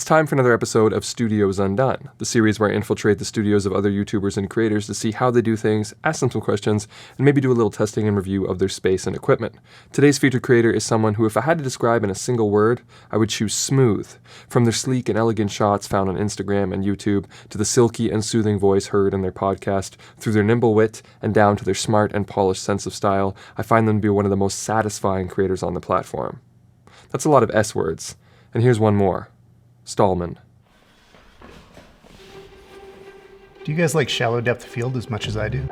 It's time for another episode of Studios Undone, the series where I infiltrate the studios of other YouTubers and creators to see how they do things, ask them some questions, and maybe do a little testing and review of their space and equipment. Today's featured creator is someone who, if I had to describe in a single word, I would choose smooth. From their sleek and elegant shots found on Instagram and YouTube, to the silky and soothing voice heard in their podcast, through their nimble wit, and down to their smart and polished sense of style, I find them to be one of the most satisfying creators on the platform. That's a lot of S words, and here's one more. Stalman. Do you guys like shallow depth field as much as I do?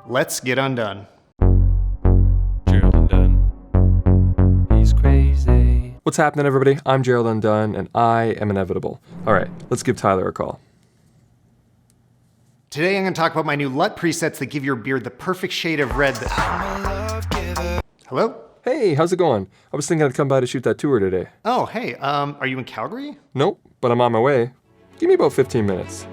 Let's get undone. Gerald Undone. He's crazy. What's happening, everybody? I'm Gerald Undone, and I am inevitable. All right, let's give Tyler a call. Today I'm going to talk about my new LUT presets that give your beard the perfect shade of red. Hello? Hey, how's it going? I was thinking I'd come by to shoot that tour today. Oh, hey, are you in Calgary? Nope, but I'm on my way. Give me about 15 minutes.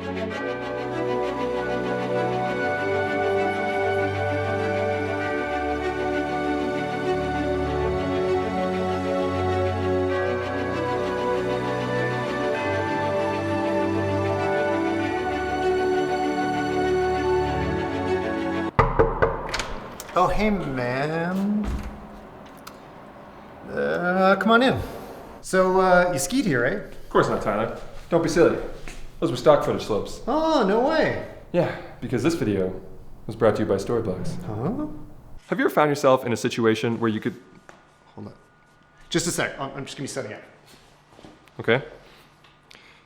Oh, hey, man. Come on in. So, you skied here, right? Of course not, Tyler. Don't be silly. Those were stock footage slopes. Oh, no way. Yeah, because this video was brought to you by Storyblocks. Huh? Have you ever found yourself in a situation where you could... Hold on. Just a sec. I'm just going to be setting up. Okay.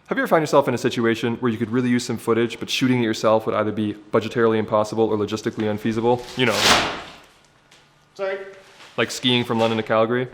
Have you ever found yourself in a situation where you could really use some footage, but shooting it yourself would either be budgetarily impossible or logistically unfeasible? You know. Sorry. Like skiing from London to Calgary?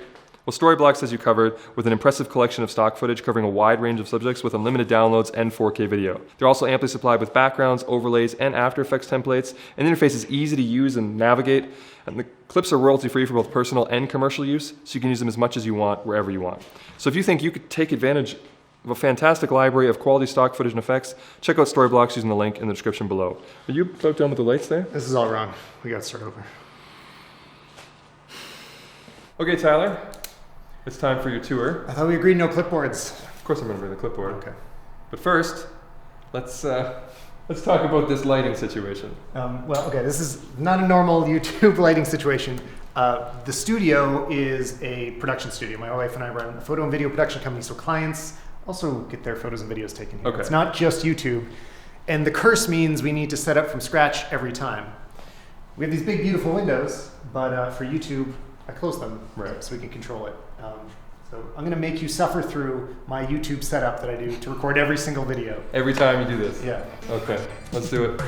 Well, Storyblocks has you covered with an impressive collection of stock footage covering a wide range of subjects with unlimited downloads and 4K video. They're also amply supplied with backgrounds, overlays, and After Effects templates, and the interface is easy to use and navigate, and the clips are royalty-free for both personal and commercial use, so you can use them as much as you want, wherever you want. So if you think you could take advantage of a fantastic library of quality stock footage and effects, check out Storyblocks using the link in the description below. Are you about done with the lights there? This is all wrong. We got to start over. Okay, Tyler. It's time for your tour. I thought we agreed no clipboards. Of course I'm going to bring the clipboard. Okay. But first, let's talk about this lighting situation. Well, okay, this is not a normal YouTube lighting situation. The studio is a production studio. My wife and I run a photo and video production company, so clients also get their photos and videos taken here. Okay. It's not just YouTube. And the curse means we need to set up from scratch every time. We have these big, beautiful windows, but for YouTube, I close them so we can control it. So I'm going to make you suffer through my YouTube setup that I do to record every single video. Every time you do this? Yeah. Okay, let's do it.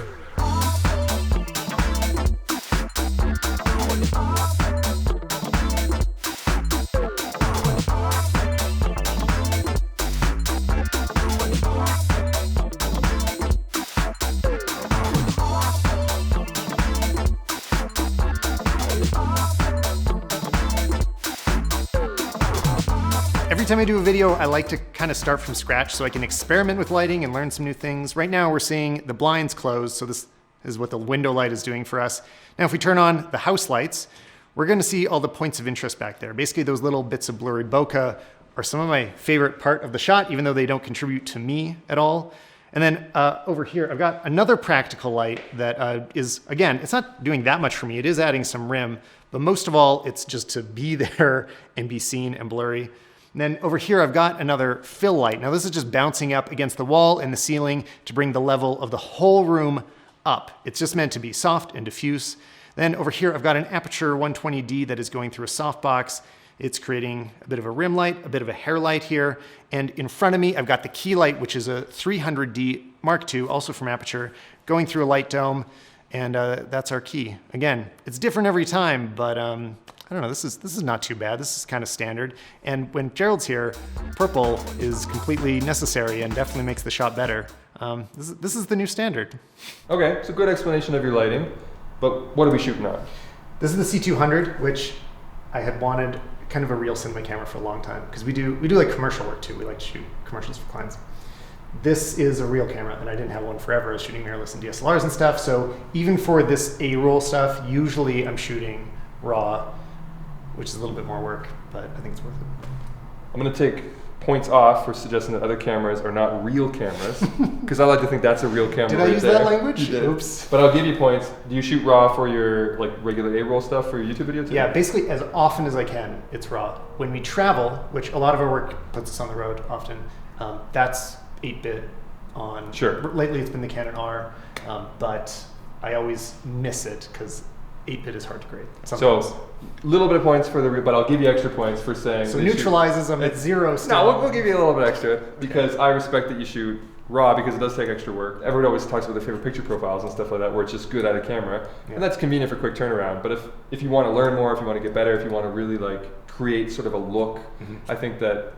Every time I do a video, I like to kind of start from scratch so I can experiment with lighting and learn some new things. Right now we're seeing the blinds closed, so this is what the window light is doing for us. Now if we turn on the house lights, we're going to see all the points of interest back there. Basically those little bits of blurry bokeh are some of my favorite part of the shot, even though they don't contribute to me at all. And then over here, I've got another practical light that is, again, it's not doing that much for me. It is adding some rim, but most of all, it's just to be there and be seen and blurry. And then over here, I've got another fill light. Now this is just bouncing up against the wall and the ceiling to bring the level of the whole room up. It's just meant to be soft and diffuse. Then over here, I've got an Aperture 120D that is going through a softbox. It's creating a bit of a rim light, a bit of a hair light here. And in front of me, I've got the key light, which is a 300D Mark II, also from Aperture, going through a light dome. And that's our key. Again, it's different every time, but I don't know, this is not too bad. This is kind of standard. And when Gerald's here, purple is completely necessary and definitely makes the shot better. This is the new standard. Okay, so good explanation of your lighting, but what are we shooting on? This is the C200, which I had wanted kind of a real cinema camera for a long time, because we do like commercial work too. We like to shoot commercials for clients. This is a real camera, and I didn't have one forever. I was shooting mirrorless and DSLRs and stuff, so even for this A-roll stuff, usually I'm shooting RAW, which is a little bit more work, but I think it's worth it. I'm going to take points off for suggesting that other cameras are not real cameras, because I like to think that's a real camera. Did I use that language? You did. Oops. But I'll give you points. Do you shoot RAW for your like regular A-roll stuff for your YouTube video too? Yeah, basically as often as I can, it's RAW. When we travel, which a lot of our work puts us on the road often, that's 8-bit on. Sure. Lately it's been the Canon R, but I always miss it because 8-bit is hard to grade sometimes. So a little bit of points for the, but I'll give you extra points for saying. So neutralizes them at 0 still. No, we'll give you a little bit extra because I respect that you shoot RAW because it does take extra work. Everyone always talks about their favorite picture profiles and stuff like that where it's just good out of camera. Yeah. And that's convenient for quick turnaround. But if you want to learn more, if you want to get better, if you want to really like create sort of a look, I think that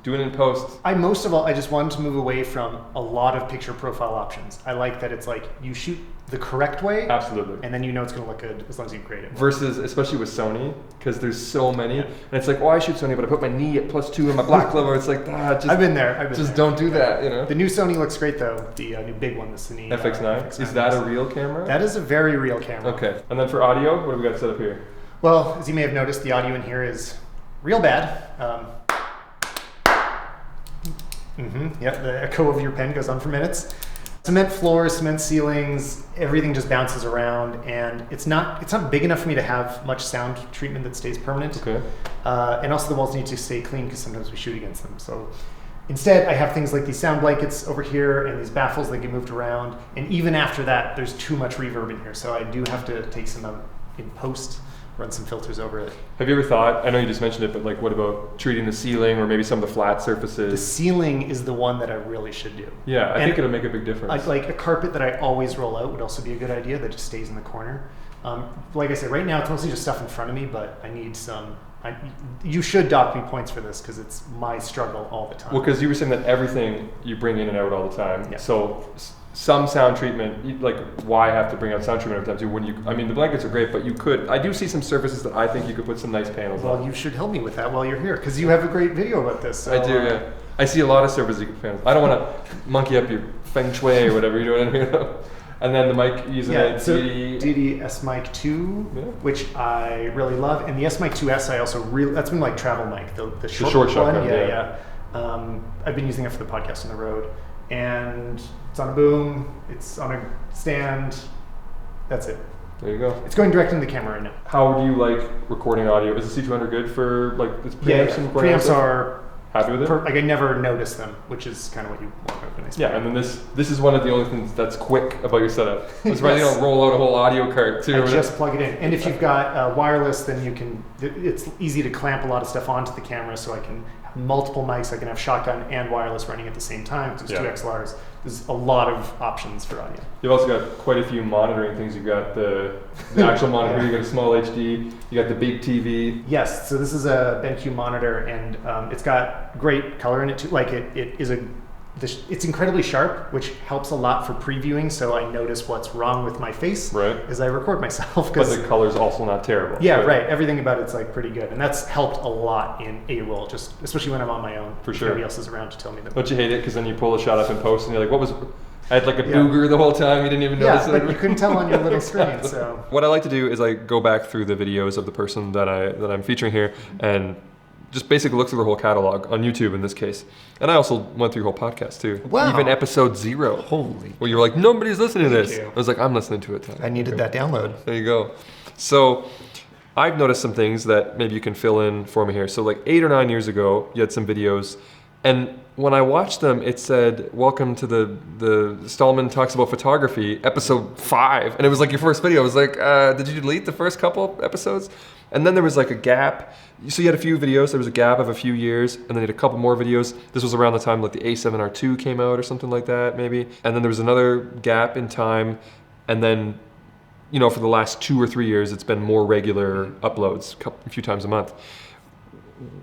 doing it in post. Most of all, I just wanted to move away from a lot of picture profile options. I like that it's like you shoot the correct way. Absolutely. And then you know it's going to look good as long as you create it. Versus, especially with Sony, because there's so many. Yeah. And it's like, oh, I shoot Sony, but I put my knee at +2 and my black lever. It's like, just, I've been there. Just don't do that, you know? The new Sony looks great, though. The new big one, the Cine FX9. FX9. Is that a real camera? That is a very real camera. Okay. And then for audio, what have we got set up here? Well, as you may have noticed, the audio in here is real bad. Yep, the echo of your pen goes on for minutes. Cement floors, cement ceilings, everything just bounces around, and it's not big enough for me to have much sound treatment that stays permanent. Okay. And also the walls need to stay clean because sometimes we shoot against them. So instead, I have things like these sound blankets over here and these baffles that get moved around. And even after that, there's too much reverb in here, so I do have to take some out in post. Run some filters over it. Have you ever thought, I know you just mentioned it, but like what about treating the ceiling or maybe some of the flat surfaces? The ceiling is the one that I really should do. Yeah, I think it'll make a big difference. Like a carpet that I always roll out would also be a good idea that just stays in the corner. Like I said, right now it's mostly just stuff in front of me, but I need some, you should dock me points for this because it's my struggle all the time. Well, because you were saying that everything you bring in and out all the time. Yeah. So some sound treatment, like why have to bring out sound treatment every time too? When you, I mean, the blankets are great, but you could, I do see some surfaces that I think you could put some nice panels on. Well, you should help me with that while you're here because you have a great video about this. So, I do, yeah. I see a lot of surfaces you can put panels. I don't want to monkey up your feng shui or whatever, you know what I mean? And then the mic using a DD S Mic 2, which I really love, and the S Mic 2S I also really, that's been like travel mic, the short one. Yeah. I've been using it for the podcast on the road, and it's on a boom, it's on a stand. That's it. There you go. It's going direct into the camera right now. How do you like recording audio? Is the C200 good for like its preamps and preamps are happy with it? Like I never notice them, which is kind of what you want out of a nice and then this is one of the only things that's quick about your setup. That's why you don't roll out a whole audio cart too. Just plug it in. And if you've got wireless, then you can, it's easy to clamp a lot of stuff onto the camera, so I can have multiple mics. I can have shotgun and wireless running at the same time. There's 2 XLRs. There's a lot of options for audio. You've also got quite a few monitoring things. You've got the actual monitor, you got a small HD, you got the big TV. Yes, so this is a BenQ monitor, and it's got great color in it too. Like it's incredibly sharp, which helps a lot for previewing, so I notice what's wrong with my face as I record myself. But the color's also not terrible. Yeah, right. Everything about it's like pretty good, and that's helped a lot in A-roll, just especially when I'm on my own. For sure. Nobody else is around to tell me that. Don't you hate it? Because then you pull a shot up in post, and you're like, "What was?" I had like a booger the whole time. You didn't even notice it. Yeah, but you couldn't tell on your little screen. So what I like to do is I go back through the videos of the person that I'm featuring here, and just basically look through the whole catalog on YouTube in this case. And I also went through your whole podcast too. Wow. Even episode 0. Holy. Where you were like, nobody's listening to this. You. I was like, I'm listening to it. I needed that download. There you go. So I've noticed some things that maybe you can fill in for me here. So like 8 or 9 years ago, you had some videos And when I watched them, it said, welcome to the Stalman Talks About Photography, episode 5. And it was like your first video. I was like, did you delete the first couple episodes? And then there was like a gap. So you had a few videos, there was a gap of a few years, and then you had a couple more videos. This was around the time like the A7R2 came out or something like that, maybe. And then there was another gap in time. And then, you know, for the last 2 or 3 years, it's been more regular uploads, a few times a month.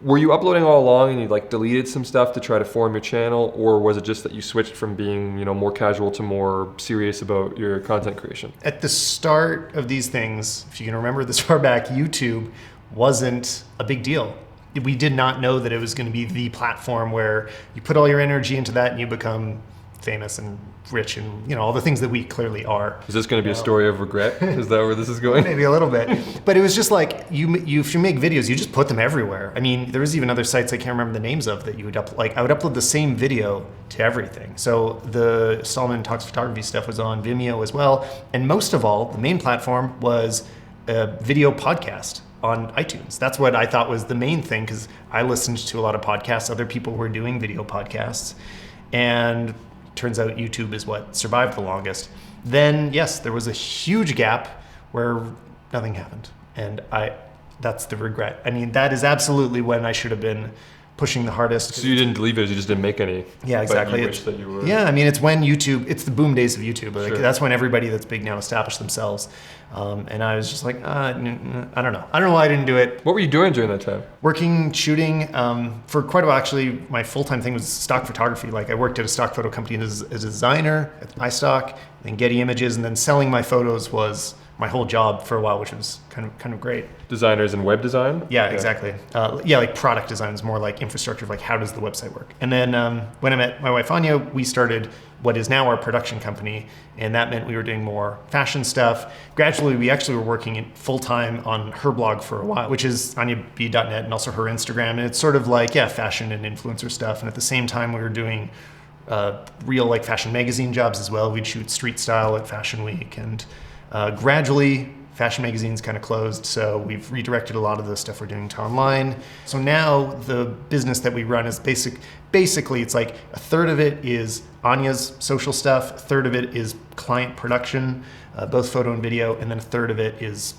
Were you uploading all along and you like deleted some stuff to try to form your channel, or was it just that you switched from being, you know, more casual to more serious about your content creation? At the start of these things, if you can remember this far back, YouTube wasn't a big deal. We did not know that it was going to be the platform where you put all your energy into that and you become famous and rich and, you know, all the things that we clearly are. Is this going to be a story of regret? Is that where this is going? Maybe a little bit. But it was just like, if you make videos, you just put them everywhere. I mean, there was even other sites I can't remember the names of that you would upload. Like, I would upload the same video to everything. So the Stalman Talks Photography stuff was on Vimeo as well. And most of all, the main platform was a video podcast on iTunes. That's what I thought was the main thing, because I listened to a lot of podcasts. Other people were doing video podcasts. And turns out YouTube is what survived the longest. Then, yes, there was a huge gap where nothing happened. And that's the regret. I mean, that is absolutely when I should have been pushing the hardest. So you didn't delete videos, you just didn't make any. Yeah, exactly. But you wish that you were. Yeah, I mean, it's when YouTube, it's the boom days of YouTube. Like, Sure. That's when everybody that's big now established themselves. And I was just like, I don't know. I don't know why I didn't do it. What were you doing during that time? Working, shooting, for quite a while. Actually, my full-time thing was stock photography. Like, I worked at a stock photo company as a designer at iStock, then Getty Images, and then selling my photos was my whole job for a while, which was kind of great. Designers in web design? Yeah, exactly. Like product design is more like infrastructure, like how does the website work? And then when I met my wife Anya, we started what is now our production company, and that meant we were doing more fashion stuff. Gradually, we actually were working full-time on her blog for a while, which is anyab.net, and also her Instagram. And it's sort of like, yeah, fashion and influencer stuff. And at the same time, we were doing real like fashion magazine jobs as well. We'd shoot street style at Fashion Week, and gradually fashion magazines kind of closed, so we've redirected a lot of the stuff we're doing to online. So now the business that we run is basically it's like a third of it is Anya's social stuff, a third of it is client production, both photo and video, and then a third of it is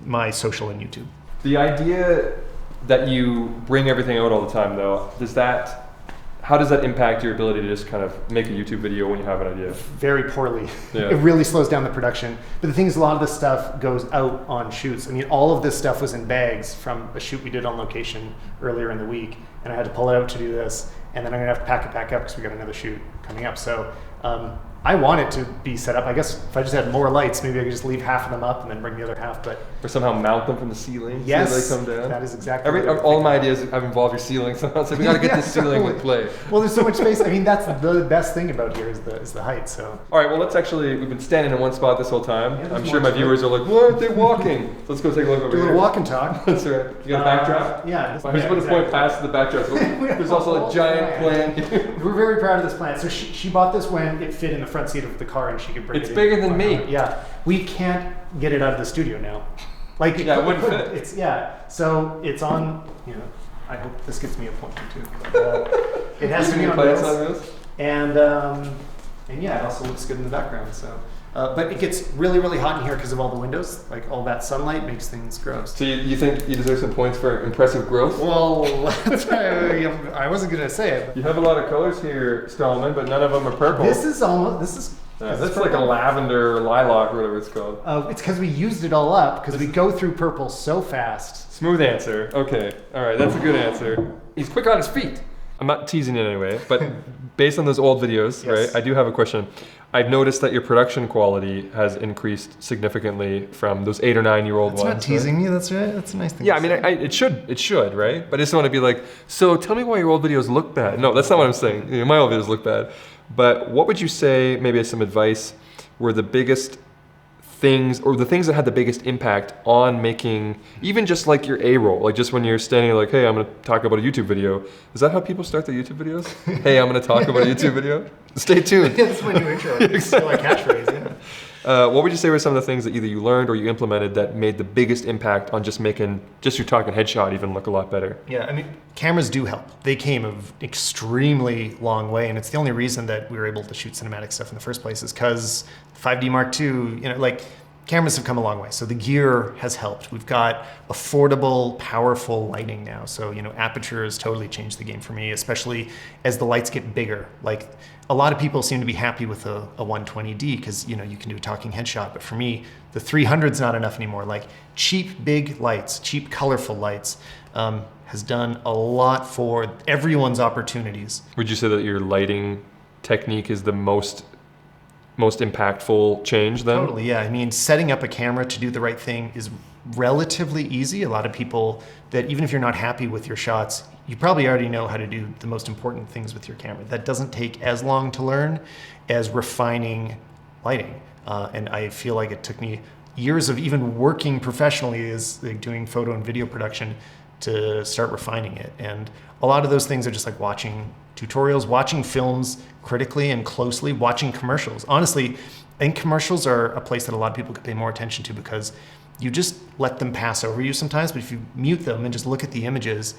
my social and YouTube. The idea that you bring everything out all the time, though, how does that impact your ability to just kind of make a YouTube video when you have an idea? Very poorly. Yeah. It really slows down the production. But the thing is, a lot of this stuff goes out on shoots. I mean, all of this stuff was in bags from a shoot we did on location earlier in the week, and I had to pull it out to do this, and then I'm gonna have to pack it back up because we got another shoot coming up. So I want it to be set up. I guess if I just had more lights, maybe I could just leave half of them up and then bring the other half. But or somehow mount them from the ceiling yes, so they come down. That is exactly all my ideas have involved your ceiling somehow. It's like we gotta get this ceiling in play. Well, there's so much space. I mean, that's the best thing about here is the height. So. All right, well, we've been standing in one spot this whole time. Yeah, I'm sure my viewers are like, why aren't they walking? So let's go take a look over Do a here. little walk and talk. That's right. You got a backdrop? Yeah. I just want to point past the backdrop. There's also a giant plant. We're very proud of this plant. So she bought this when it fit in the front seat of the car, and she could bring it. It's bigger than me. Yeah, we can't get it out of the studio now. Like yeah, it wouldn't fit. It's so it's on. You know, I hope this gets me a point or two. But, it has to be on wheels. And yeah, it also looks good in the background. So. But it gets really, really hot in here because of all the windows. Like all that sunlight makes things gross. So you think you deserve some points for impressive growth? Well, I wasn't gonna say it. You have a lot of colors here, Stalman, but none of them are purple. This is. That's like a lavender, lilac, or whatever it's called. It's because we used it all up because we go through purple so fast. Smooth answer. Okay. All right. That's a good answer. He's quick on his feet. I'm not teasing it anyway, but based on those old videos, yes. right? I do have a question. I've noticed that your production quality has increased significantly from those 8 or 9 year old ones. That's not teasing me. That's right. That's a nice thing. Yeah, I mean, it should, right? But I just want to be like, so tell me why your old videos look bad. No, that's not what I'm saying. You know, my old videos look bad. But what would you say, maybe as some advice, were the biggest things, or the things that had the biggest impact on making, even just like your A-roll, like just when you're standing like, hey, I'm gonna talk about a YouTube video. Is that how people start their YouTube videos? Hey, I'm gonna talk about a YouTube video? Stay tuned. That's my new intro. It's still a catchphrase, yeah. What would you say were some of the things that either you learned or you implemented that made the biggest impact on just making your talking headshot even look a lot better? Yeah, I mean, cameras do help. They came an extremely long way, and it's the only reason that we were able to shoot cinematic stuff in the first place is because 5D Mark II, like cameras have come a long way. So the gear has helped. We've got affordable, powerful lighting now. So, aperture has totally changed the game for me, especially as the lights get bigger. Like a lot of people seem to be happy with a 120D because, you can do a talking headshot. But for me, the 300's not enough anymore. Like cheap, big lights, cheap, colorful lights has done a lot for everyone's opportunities. Would you say that your lighting technique is the most impactful change then? Totally, yeah. I mean, setting up a camera to do the right thing is relatively easy. A lot of people that even if you're not happy with your shots, you probably already know how to do the most important things with your camera. That doesn't take as long to learn as refining lighting. And I feel like it took me years of even working professionally as like doing photo and video production to start refining it. And a lot of those things are just like watching tutorials, watching films critically and closely, watching commercials. Honestly, I think commercials are a place that a lot of people could pay more attention to because you just let them pass over you sometimes, but if you mute them and just look at the images,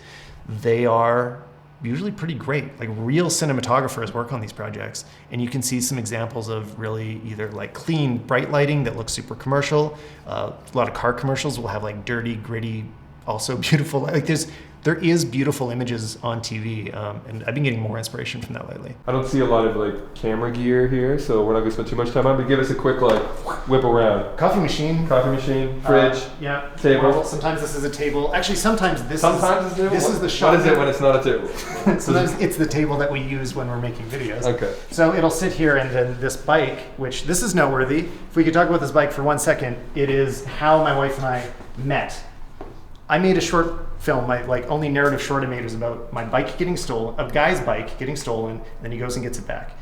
they are usually pretty great. Like real cinematographers work on these projects, and you can see some examples of really either like clean, bright lighting that looks super commercial. A lot of car commercials will have like dirty, gritty, also beautiful, like there is beautiful images on TV, and I've been getting more inspiration from that lately. I don't see a lot of like camera gear here, so we're not gonna spend too much time on it, but give us a quick like whip around. Coffee machine, fridge, yeah, table. Well, sometimes this is a table. Actually, sometimes this is the shot. What is it when it's not a table? Sometimes it's the table that we use when we're making videos. Okay. So it'll sit here, and then this bike, which this is noteworthy. If we could talk about this bike for 1 second, it is how my wife and I met. I made a short film, my only narrative short I made was about my bike getting stolen, a guy's bike getting stolen, and then he goes and gets it back.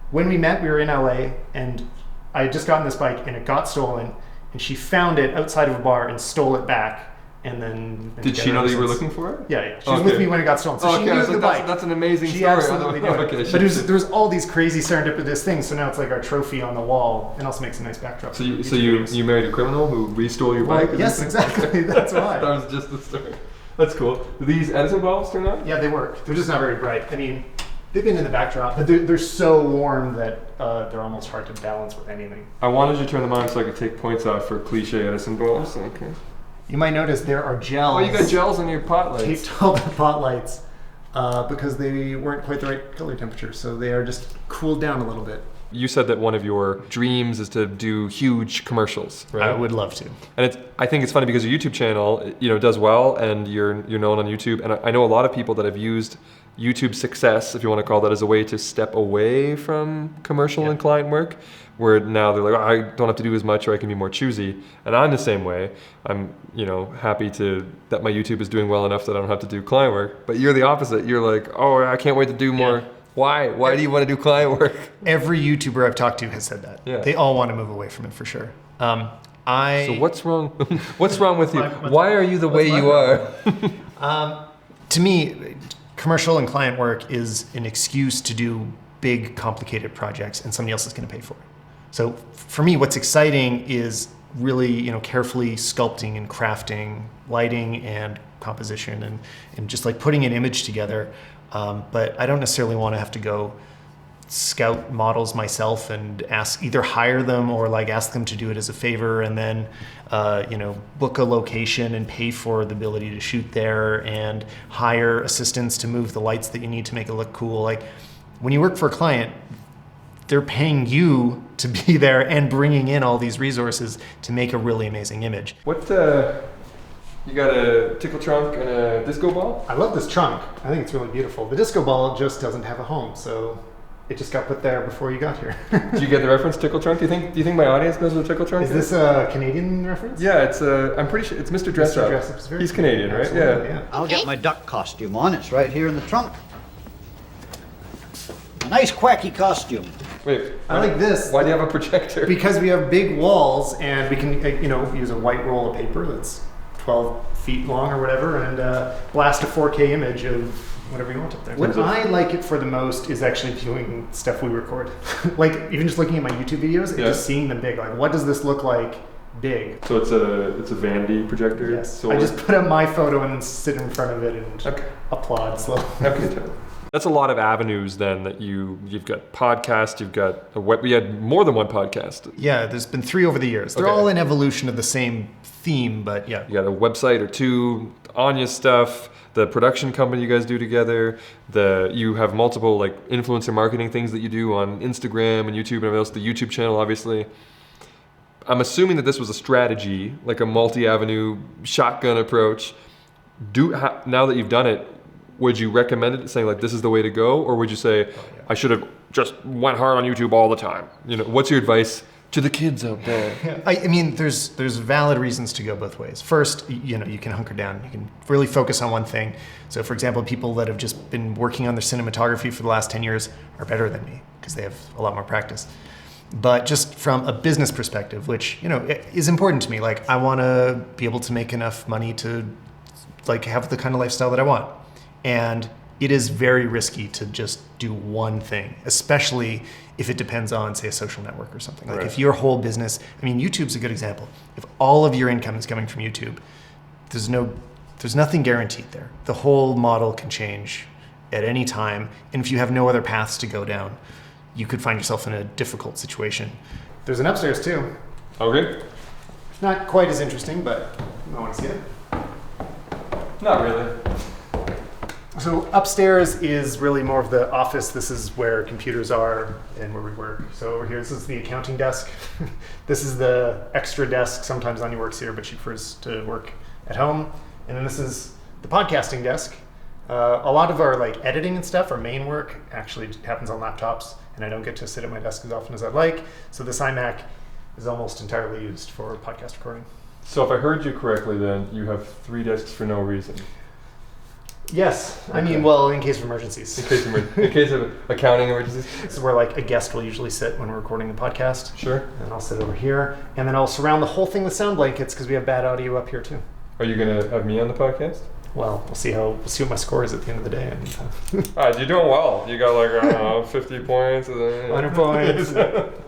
When we met, we were in LA, and I had just gotten this bike, and it got stolen, and she found it outside of a bar and stole it back, and then... Did she know that you were looking for it? Yeah. She was with me when it got stolen, so she knew the bike. That's an amazing she story. Absolutely knew it. But there was all these crazy serendipitous things, so now it's like our trophy on the wall, and also makes a nice backdrop. So you married a criminal who re-stole your bike? Yes, exactly. That's why. That was just the story. That's cool. Do these Edison bulbs turn on? Yeah, they work. They're just not very bright. I mean, they've been in the backdrop, but they're so warm that they're almost hard to balance with anything. I wanted you to turn them on so I could take points off for cliche Edison bulbs. Okay. You might notice there are gels. Oh, you got gels on your pot lights. Taped all the pot lights because they weren't quite the right color temperature, so they are just cooled down a little bit. You said that one of your dreams is to do huge commercials, right? I would love to. And I think it's funny because your YouTube channel, does well, and you're known on YouTube. And I know a lot of people that have used YouTube success, if you want to call that, as a way to step away from commercial and client work, where now they're like, oh, I don't have to do as much, or I can be more choosy. And I'm the same way. I'm, happy that my YouTube is doing well enough that I don't have to do client work. But you're the opposite. You're like, oh, I can't wait to do more. Yeah. Why? Why do you want to do client work? Every YouTuber I've talked to has said that. Yeah. They all want to move away from it for sure. So what's wrong? What's wrong with you? Why are you the way you are? To me, commercial and client work is an excuse to do big, complicated projects, and somebody else is going to pay for it. So for me, what's exciting is really, carefully sculpting and crafting lighting and composition and just like putting an image together. But I don't necessarily want to have to go scout models myself and either hire them or like ask them to do it as a favor and then book a location and pay for the ability to shoot there and hire assistants to move the lights that you need to make it look cool. Like when you work for a client, they're paying you to be there and bringing in all these resources to make a really amazing image. You got a tickle trunk and a disco ball? I love this trunk. I think it's really beautiful. The disco ball just doesn't have a home, so it just got put there before you got here. Do you get the reference, tickle trunk? Do you think my audience knows what a tickle trunk is? Is this a Canadian reference? Yeah, I'm pretty sure it's Mr. Dress Up. He's Canadian, right? Yeah. I'll get my duck costume on. It's right here in the trunk. A nice quacky costume. Wait, I like this. Why do you have a projector? Because we have big walls and we can, use a white roll of paper that's 12 feet long or whatever and blast a 4K image of whatever you want up there. What I like it for the most is actually viewing stuff we record. Like even just looking at my YouTube videos and just seeing them big. Like what does this look like big? So it's a Vandy projector? Yes. So I just put up my photo and sit in front of it and applaud slowly. Okay. That's a lot of avenues then that you've got podcasts, you've got a web, we had more than one podcast. Yeah, there's been 3 over the years. They're all an evolution of the same theme, but yeah. You got a website or 2, Anya stuff, the production company you guys do together, you have multiple like influencer marketing things that you do on Instagram and YouTube and everything else, the YouTube channel obviously. I'm assuming that this was a strategy, like a multi-avenue shotgun approach. Now that you've done it, would you recommend it, saying like this is the way to go, or would you say I should have just went hard on YouTube all the time? You know, what's your advice to the kids out there? I mean, there's valid reasons to go both ways. First, you can hunker down. You can really focus on one thing. So, for example, people that have just been working on their cinematography for the last 10 years are better than me because they have a lot more practice. But just from a business perspective, which is important to me, like I want to be able to make enough money to like have the kind of lifestyle that I want. And it is very risky to just do one thing, especially if it depends on, say, a social network or something. Like if your whole business, I mean, YouTube's a good example. If all of your income is coming from YouTube, there's nothing guaranteed there. The whole model can change at any time. And if you have no other paths to go down, you could find yourself in a difficult situation. There's an upstairs too. Okay. Not quite as interesting, but I want to see it. Not really. So upstairs is really more of the office. This is where computers are and where we work. So over here, this is the accounting desk. This is the extra desk. Sometimes Anya works here, but she prefers to work at home. And then this is the podcasting desk. A lot of our like editing and stuff, our main work actually happens on laptops, and I don't get to sit at my desk as often as I'd like. So this iMac is almost entirely used for podcast recording. So if I heard you correctly, then you have 3 desks for no reason. Yes. I mean, well, in case of emergencies. In case of accounting emergencies? This is where like a guest will usually sit when we're recording the podcast. Sure. And I'll sit over here. And then I'll surround the whole thing with sound blankets because we have bad audio up here too. Are you going to have me on the podcast? Well, we'll see what my score is at the end of the day. You're doing well. You got like 50 points. 100 points.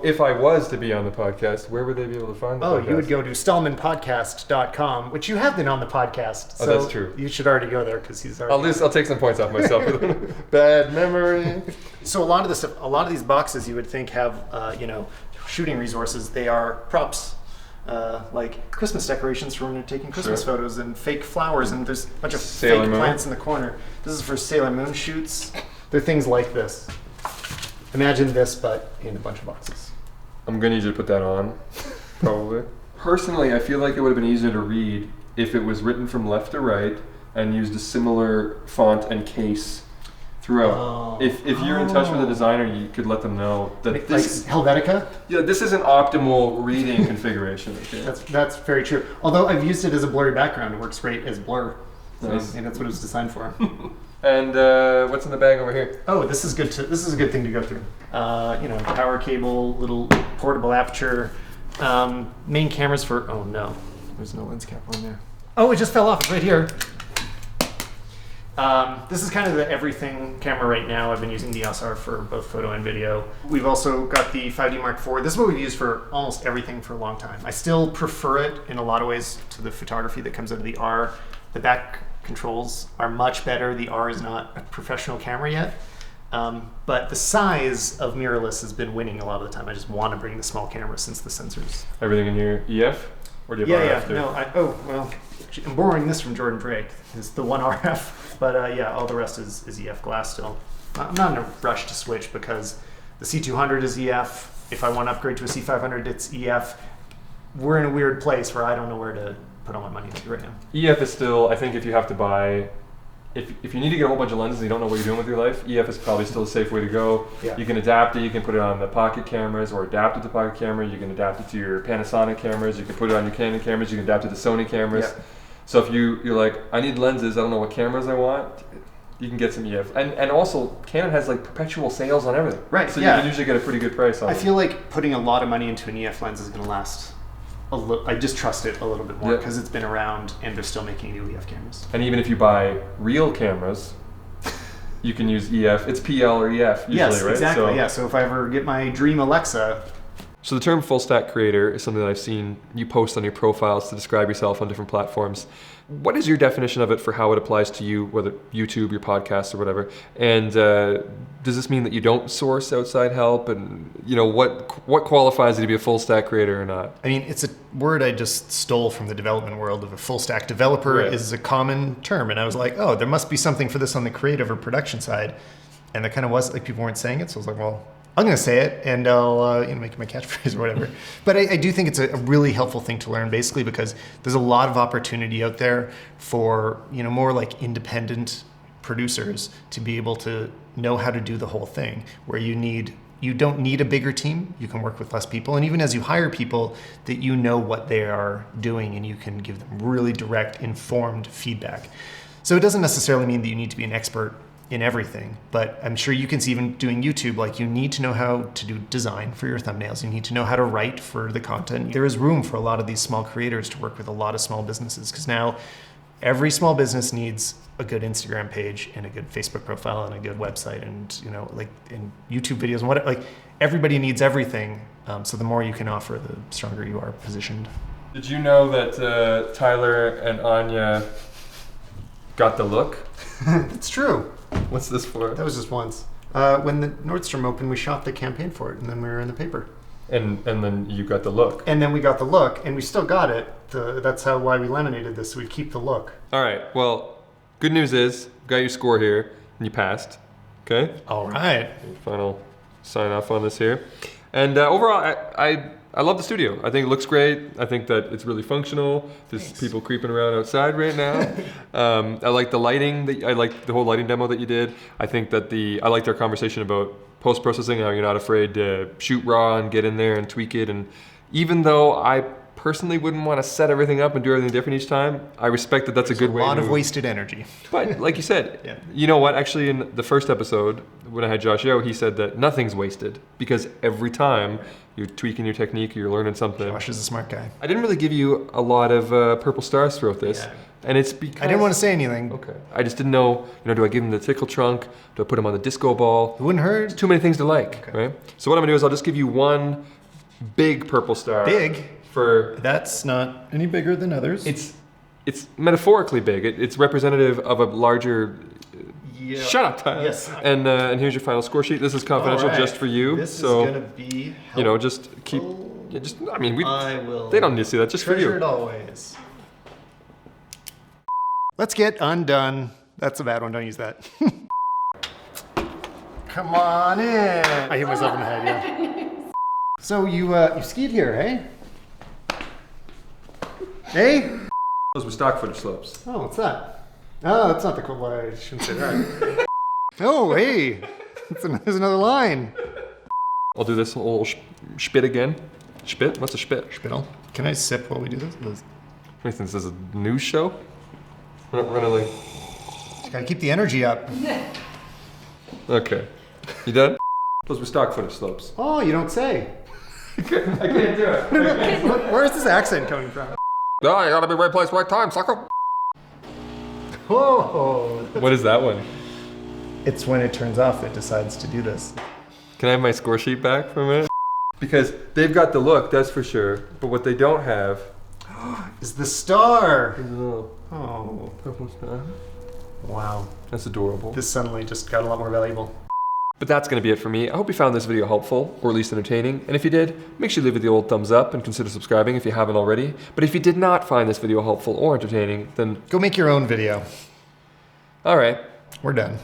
If I was to be on the podcast, where would they be able to find the podcast? You would go to StalmanPodcast.com, which you have been on the podcast. So that's true. You should already go there because he's already. I'll take some points off myself. Bad memory. So a lot of these boxes you would think have shooting resources. They are props. Like Christmas decorations for when you're taking Christmas photos, and fake flowers, and there's a bunch of fake plants in the corner. This is for Sailor Moon shoots. They're things like this. Imagine this, but in a bunch of boxes. I'm gonna need you to put that on, probably. Personally, I feel like it would have been easier to read if it was written from left to right and used a similar font and case throughout. If you're in touch with a designer, you could let them know that this like Helvetica? Yeah, this is an optimal reading configuration. Okay? That's very true. Although I've used it as a blurry background, it works great as blur. So, Nice. and that's what it was designed for. And what's in the bag over here? Oh, this is good. This is a good thing to go through. Power cable, little portable aperture, main cameras for. Oh no, there's no lens cap on there. Oh, it just fell off. It's right here. This is kind of the everything camera right now. I've been using the SR for both photo and video. We've also got the 5D Mark IV. This is what we've used for almost everything for a long time. I still prefer it in a lot of ways to the photography that comes out of the R. The back controls are much better. The R is not a professional camera yet. But the size of mirrorless has been winning a lot of the time. I just want to bring the small camera since the sensors. Everything in here EF? Or do you have RF too? No, I'm borrowing this from Jordan Drake. It's the one RF. But all the rest is EF glass still. I'm not in a rush to switch because the C200 is EF. If I want to upgrade to a C500, it's EF. We're in a weird place where I don't know where to put all my money into right now. EF is still, I think if you have to buy, if you need to get a whole bunch of lenses and you don't know what you're doing with your life, EF is probably still a safe way to go. Yeah. You can adapt it, you can put it on the pocket cameras or adapt it to pocket camera, you can adapt it to your Panasonic cameras, you can put it on your Canon cameras, you can adapt it to Sony cameras. Yeah. So if you're like, I need lenses, I don't know what cameras I want, you can get some EF. And also, Canon has like perpetual sales on everything. Right, so you can usually get a pretty good price on it. I feel like putting a lot of money into an EF lens is going to last I just trust it a little bit more because it's been around and they're still making new EF cameras. And even if you buy real cameras, you can use EF. It's PL or EF usually, Yes, right? exactly. So, Yeah. So if I ever get my dream Alexa, So the term full stack creator is something that I've seen you post on your profiles to describe yourself on different platforms. What is your definition of it for how it applies to you, whether YouTube, your podcast, or whatever? And does this mean that you don't source outside help? And what qualifies you to be a full stack creator or not? I mean, it's a word I just stole from the development world of a full stack developer Right. is a common term. And I was like, oh, there must be something for this on the creative or production side. And there kind of was, like, people weren't saying it. So I was like, well, I'm going to say it and I'll make it my catchphrase or whatever. But I do think it's a really helpful thing to learn, basically because there's a lot of opportunity out there for, more like independent producers to be able to know how to do the whole thing, where you don't need a bigger team. You can work with less people. And even as you hire people, that you know what they are doing and you can give them really direct, informed feedback. So it doesn't necessarily mean that you need to be an expert in everything, but I'm sure you can see even doing YouTube, like you need to know how to do design for your thumbnails. You need to know how to write for the content. There is room for a lot of these small creators to work with a lot of small businesses, because now every small business needs a good Instagram page and a good Facebook profile and a good website and, and YouTube videos and whatever. Like everybody needs everything. So the more you can offer, the stronger you are positioned. Did you know that Tyler and Anya got the look? It's true. What's this for? That was just once. When the Nordstrom opened, we shot the campaign for it, and then we were in the paper. And then you got the look. And then we got the look, and we still got it. That's why we laminated this, so we keep the look. All right. Well, good news is, got your score here, and you passed. Okay? All right. Final sign off on this here. And overall, I love the studio. I think it looks great. I think that it's really functional. There's Thanks. people creeping around outside right now. I like the lighting. I like the whole lighting demo that you did. I think that I liked our conversation about post-processing, how you're not afraid to shoot raw and get in there and tweak it. And even though I personally wouldn't want to set everything up and do everything different each time, I respect that that's a good way. A lot to of move. wasted energy. But like you said, Yeah. You know what? Actually, in the first episode, when I had Josh Yo, he said that nothing's wasted because every time you're tweaking your technique, you're learning something. Josh is a smart guy. I didn't really give you a lot of purple stars throughout this, Yeah. and it's because I didn't want to say anything. Okay. I just didn't know. Do I give him the tickle trunk? Do I put him on the disco ball? It wouldn't hurt. Too many things to like, Okay. right? So what I'm gonna do is I'll just give you one big purple star. Big? For That's not any bigger than others. it's metaphorically big. It's representative of a larger. Yeah. Shut up, Tyler. Yes. And here's your final score sheet. This is confidential, All right. just for you. This so is gonna be just keep. Yeah, just I mean, I will. they don't need to see that. Just for treasure you. it always. Let's get undone. That's a bad one. Don't use that. Come on in. I hit myself in the head. Yeah. So you skied here, hey? Hey? Those were stock footage slopes. Oh, what's that? Oh, that's not the cool one. I shouldn't say that. Oh, hey. There's another line. I'll do this whole spit again. Spit? What's a spit? Spittle. Can I sip while we do this? What do you think, this is a news show? We're not really. Just gotta keep the energy up. Okay. You done? Those were stock footage slopes. Oh, you don't say. I can't do it. Where's this accent coming from? No, I gotta be right place, right time, sucker. Whoa. What is that one? It's when it turns off, it decides to do this. Can I have my score sheet back for a minute? Because they've got the look, that's for sure. But what they don't have Is the star. is a little Oh, purple star. wow. That's adorable. This suddenly just got a lot more valuable. But that's going to be it for me. I hope you found this video helpful, or at least entertaining. And if you did, make sure you leave it the old thumbs up and consider subscribing if you haven't already. But if you did not find this video helpful or entertaining, then Go make your own video. all right. We're done.